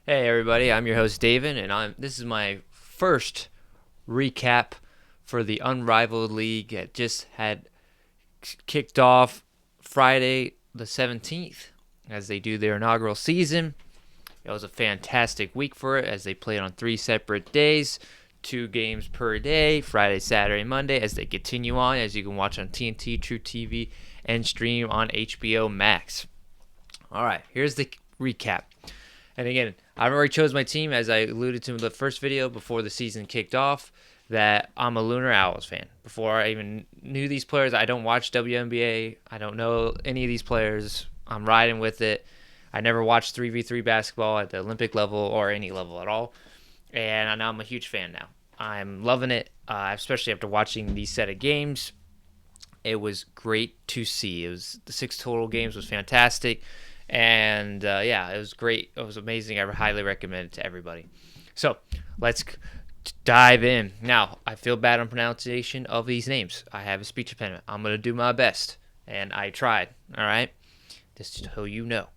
Hey everybody, I'm your host David, and this is my first recap for the Unrivaled League. It just had kicked off Friday the 17th as they do their inaugural season. It was a fantastic week for it as they played on 3 separate days, 2 games per day, Friday, Saturday, Monday, as they continue on, as you can watch on TNT, True TV, and stream on HBO Max. All right, here's the recap. And again, I've already chose my team, as I alluded to in the first video before the season kicked off, that I'm a Lunar Owls fan. Before I even knew these players, I don't watch WNBA. I don't know any of these players. I'm riding with it. I never watched 3v3 basketball at the Olympic level or any level at all. And now I'm a huge fan now. I'm loving it, especially after watching these set of games. It was great to see. It was the 6 total games was fantastic. And yeah, it was great. It was amazing. I highly recommend it to everybody. So let's dive in. Now, I feel bad on pronunciation of these names. I have a speech impediment. I'm going to do my best. And I tried. All right? Just so you know.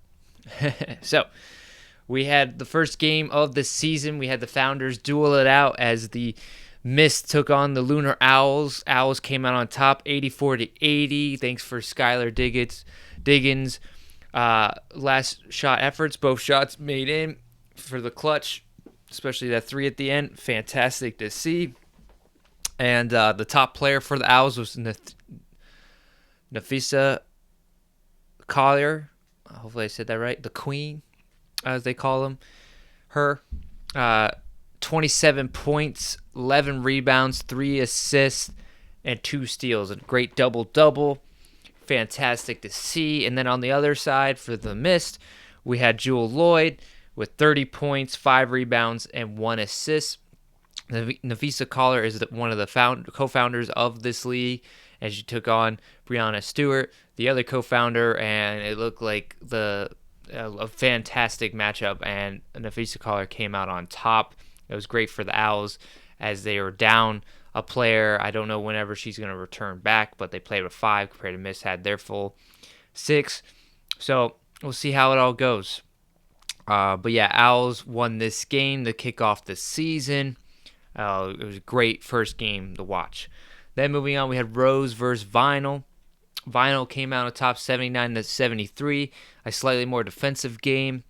So we had the first game of the season. We had the Founders duel it out as the Mist took on the Lunar Owls. Owls came out on top 84-80. Thanks for Skylar Diggins. Last shot efforts, both shots made in for the clutch, especially that 3 at the end. Fantastic to see. And the top player for the Owls was Nafisa Collier. Hopefully I said that right. The Queen, as they call them. Her. 27 points, 11 rebounds, 3 assists, and 2 steals. A great double-double. Fantastic to see. And then on the other side for the Mist, we had Jewel Lloyd with 30 points, 5 rebounds, and 1 assist. Nafisa Collar is one of the co-founders of this league, and she took on Brianna Stewart, the other co-founder, and it looked like a fantastic matchup, and Nafisa Collar came out on top. It was great for the Owls as they were down a player. I don't know whenever she's going to return back, but they played with 5 compared to Miss had their full 6. So we'll see how it all goes. But yeah, Owls won this game to kick off the season. It was a great first game to watch. Then moving on, we had Rose versus Vinyl. Vinyl came out on top 79-73, a slightly more defensive game.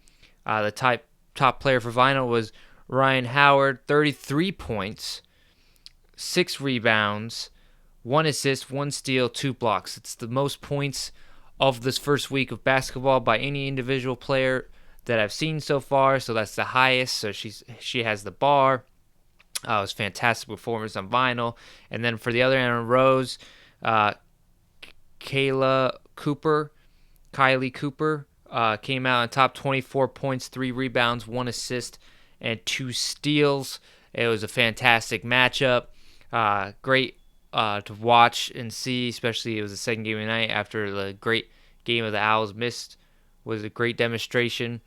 The top player for Vinyl was Ryan Howard, 33 points, 6 rebounds, 1 assist, 1 steal, 2 blocks. It's the most points of this first week of basketball by any individual player that I've seen so far, so that's the highest. So she has the bar. It was fantastic performance on Vinyl. And then for the other end of Rose, Kylie Cooper came out on top, 24 points, 3 rebounds, 1 assist, and 2 steals. It was a fantastic matchup. Great to watch and see, especially it was the second game of the night after the great game of the Owls missed. Was a great demonstration.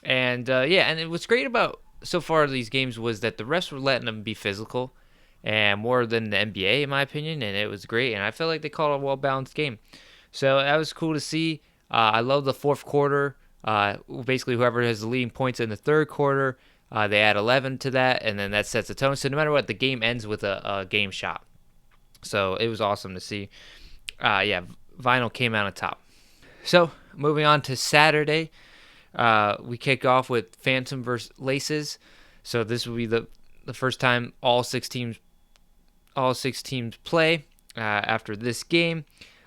And and what's great about so far these games was that the refs were letting them be physical and more than the NBA, in my opinion, and it was great. And I felt like they called a well-balanced game. So that was cool to see. I love the fourth quarter. Basically, whoever has the leading points in the third quarter, they add 11 to that, and then that sets the tone. So no matter what, the game ends with a game shot. So it was awesome to see. Vinyl came out on top. So moving on to Saturday, we kick off with Phantom versus Laces. So this will be the first time all six teams play after this game.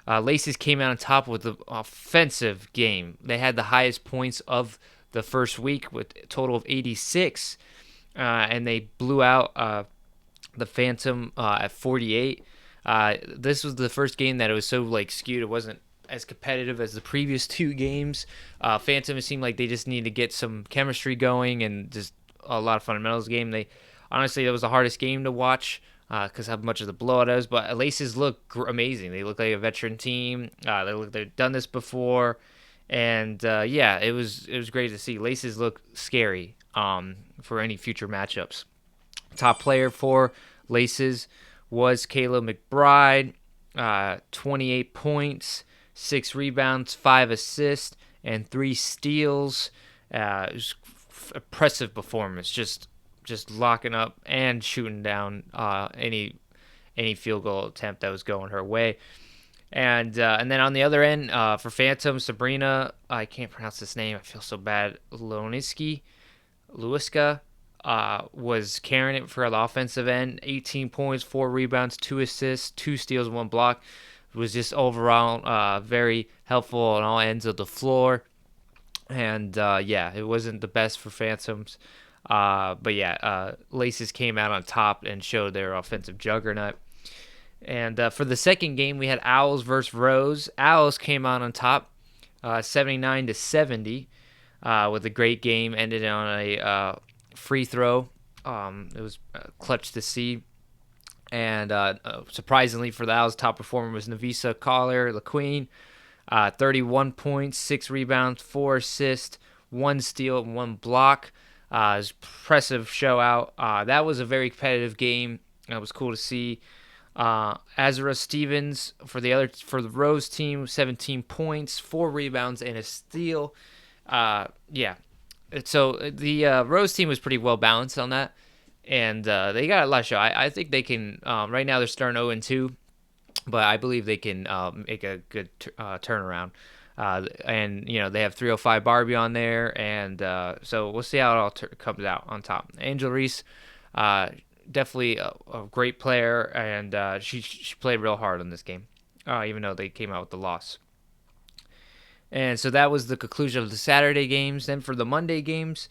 Laces came out on top with an offensive game. They had the highest points of the first week with a total of 86, and they blew out the Phantom at 48. This was the first game that it was so skewed. It wasn't as competitive as the previous 2 games. Phantom, it seemed like they just needed to get some chemistry going and just a lot of fundamentals game. Honestly, it was the hardest game to watch because how much of the blowout is. But Laces look amazing. They look like a veteran team. They've done this before, and it was great to see. Laces look scary for any future matchups. Top player for Laces was Kayla McBride, 28 points, 6 rebounds, 5 assists, and 3 steals. It was impressive performance, just locking up and shooting down any field goal attempt that was going her way. And then on the other end, for Phantom, Sabrina, I can't pronounce this name. I feel so bad. Lewiska was carrying it for the offensive end. 18 points, 4 rebounds, 2 assists, 2 steals, 1 block. It was just overall very helpful on all ends of the floor. And yeah, it wasn't the best for Phantoms. But yeah, Laces came out on top and showed their offensive juggernaut. And for the second game, we had Owls versus Rose. Owls came out on top, 79-70, with a great game. Ended on a free throw. It was clutch to see. And surprisingly for the Owls, top performer was Navisa Collier, the Queen. 31 points, 6 rebounds, 4 assists, 1 steal, 1 block. It was impressive show out. That was a very competitive game. That was cool to see. Azra Stevens for the Rose team, 17 points, 4 rebounds, and a steal. Yeah. So the Rose team was pretty well balanced on that, and they got a lot of show. I think they can. Right now they're starting 0-2, but I believe they can make a good turnaround. And they have 305 Barbie on there, and so we'll see how it all comes out on top. Angel Reese, definitely a great player, and she played real hard in this game, even though they came out with the loss. And so that was the conclusion of the Saturday games. Then for the Monday games,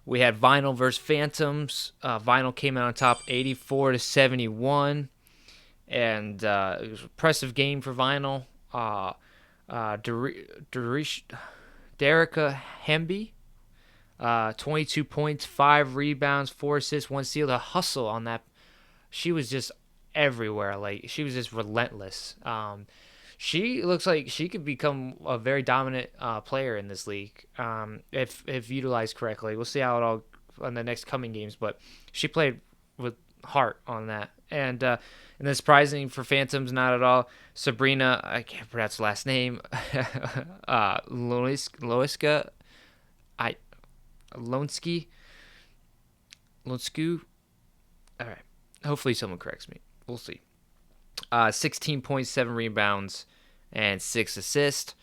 we had Vinyl versus Phantoms. Vinyl came out on top, 84-71, and it was an impressive game for Vinyl. Derica Hemby, 22 points, 5 rebounds, 4 assists, 1 steal. The hustle on that, she was just everywhere. Like, she was just relentless. She looks like she could become a very dominant player in this league if utilized correctly. We'll see how it all on the next coming games, but she played with heart on that. And then surprising for Phantoms, not at all. Sabrina, I can't pronounce the last name. Loiska, Lonsku. All right. Hopefully someone corrects me. We'll see. 16 points, 7 rebounds, and 6 assists.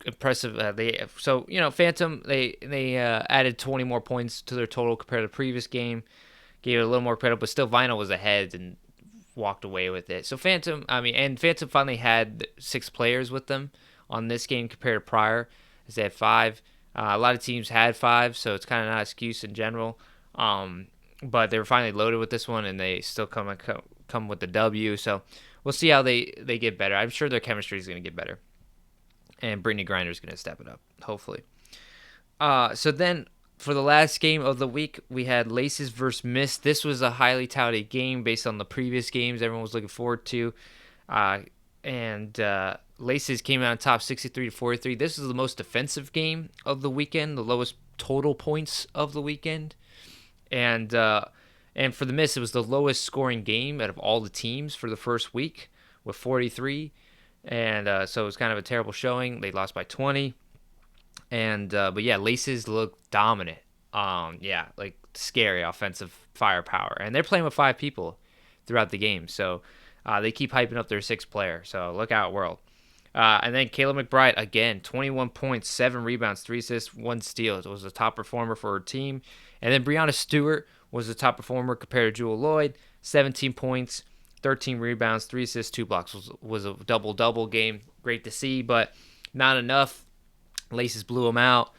Impressive. Phantom, they added 20 more points to their total compared to the previous game. Gave it a little more credit, but still Vinyl was ahead and walked away with it. So Phantom finally had 6 players with them on this game compared to prior, as they had 5. A lot of teams had 5, so it's kind of not an excuse in general. But they were finally loaded with this one, and they still come with the W. So we'll see how they get better. I'm sure their chemistry is going to get better, and Brittany Griner is going to step it up, hopefully. So then for the last game of the week, we had Laces versus Mist. This was a highly touted game based on the previous games everyone was looking forward to. And Laces came out on top 63-43. This is the most defensive game of the weekend, the lowest total points of the weekend. And for the Mist, it was the lowest scoring game out of all the teams for the first week with 43. And so it was kind of a terrible showing. They lost by 20. And but yeah, Laces look dominant. Like scary offensive firepower, and they're playing with 5 people throughout the game. So they keep hyping up their 6th player. So look out, world. And then Kayla McBride again, 21 points, 7 rebounds, 3 assists, 1 steal. It was the top performer for her team. And then Brianna Stewart was the top performer compared to Jewel Lloyd, 17 points, 13 rebounds, 3 assists, 2 blocks. Was a double-double game. Great to see, but not enough. Laces blew them out.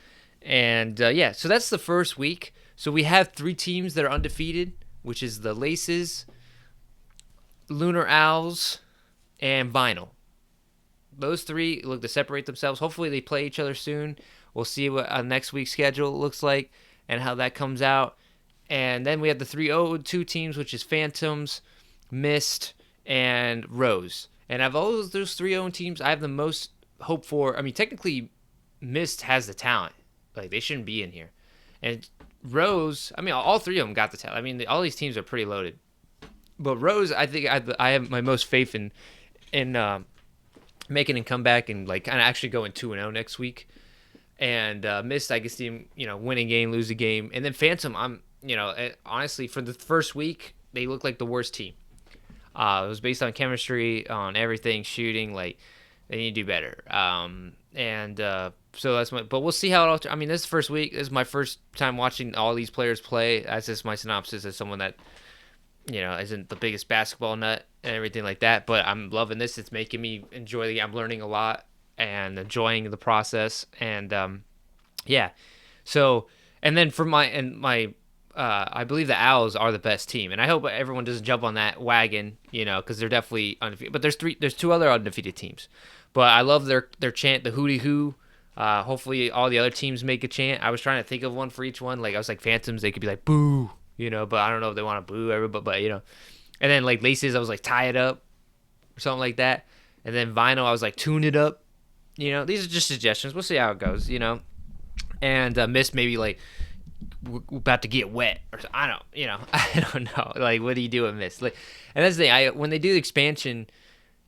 And, so that's the first week. So we have 3 teams that are undefeated, which is the Laces, Lunar Owls, and Vinyl. Those 3 look to separate themselves. Hopefully they play each other soon. We'll see what next week's schedule looks like and how that comes out. And then we have the 3 0-2 teams, which is Phantoms, Mist, and Rose. And of all those 3 0 teams, I have the most hope for. I mean, technically, Mist has the talent. Like, they shouldn't be in here. And Rose, I mean, all 3 of them got the talent. I mean, all these teams are pretty loaded. But Rose, I think I have my most faith in making a comeback and, like, kind of actually going 2-0 next week. And Mist, I can see him, win a game, lose a game, and then Phantom. Honestly, for the first week, they look like the worst team. It was based on chemistry, on everything, shooting. Like they need to do better. So that's but we'll see how it all. I mean, this first week this is my first time watching all these players play. That's just my synopsis as someone that isn't the biggest basketball nut and everything like that. But I'm loving this. It's making me enjoy the game. I'm learning a lot and enjoying the process. And yeah. So and then for my I believe the Owls are the best team, and I hope everyone doesn't jump on that wagon, because they're definitely undefeated. But there's two other undefeated teams. But I love their chant, the hootie hoo. Hopefully all the other teams make a chant. I was trying to think of one for each one. Like I was like Phantoms, they could be like boo, but I don't know if they want to boo everybody, but. And then like Laces, I was like tie it up or something like that. And then Vinyl, I was like tune it up. These are just suggestions. We'll see how it goes. And Mist maybe like we're about to get wet or something. I don't know. Like what do you do with Mist? Like, and that's the thing. When they do the expansion.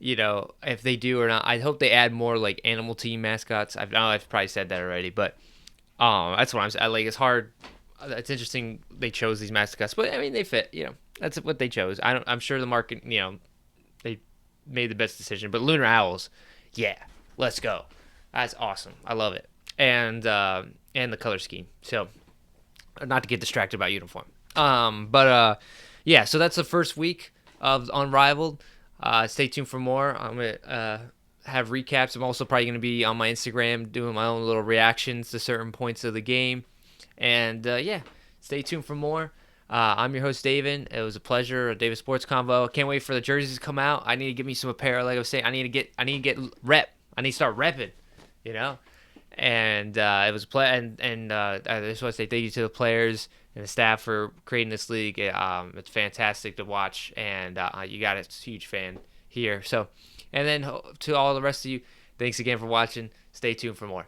If they do or not, I hope they add more like animal team mascots. I've probably said that already, but that's what I'm saying. Like it's hard. It's interesting they chose these mascots, but I mean they fit. That's what they chose. I'm sure the market. They made the best decision. But Lunar Owls, yeah, let's go. That's awesome. I love it, and the color scheme. So, not to get distracted by uniform. Yeah. So that's the first week of Unrivaled. Stay tuned for more. I'm going to have recaps. I'm also probably going to be on my Instagram doing my own little reactions to certain points of the game. And, stay tuned for more. I'm your host, David. It was a pleasure, a David Sports Convo. I can't wait for the jerseys to come out. I need to get me some apparel. Like I was saying, I need to get rep. I need to start repping, And it was a play. And I just want to say thank you to the players and the staff for creating this league. It's fantastic to watch, and you got a huge fan here. So, and then to all the rest of you, thanks again for watching. Stay tuned for more.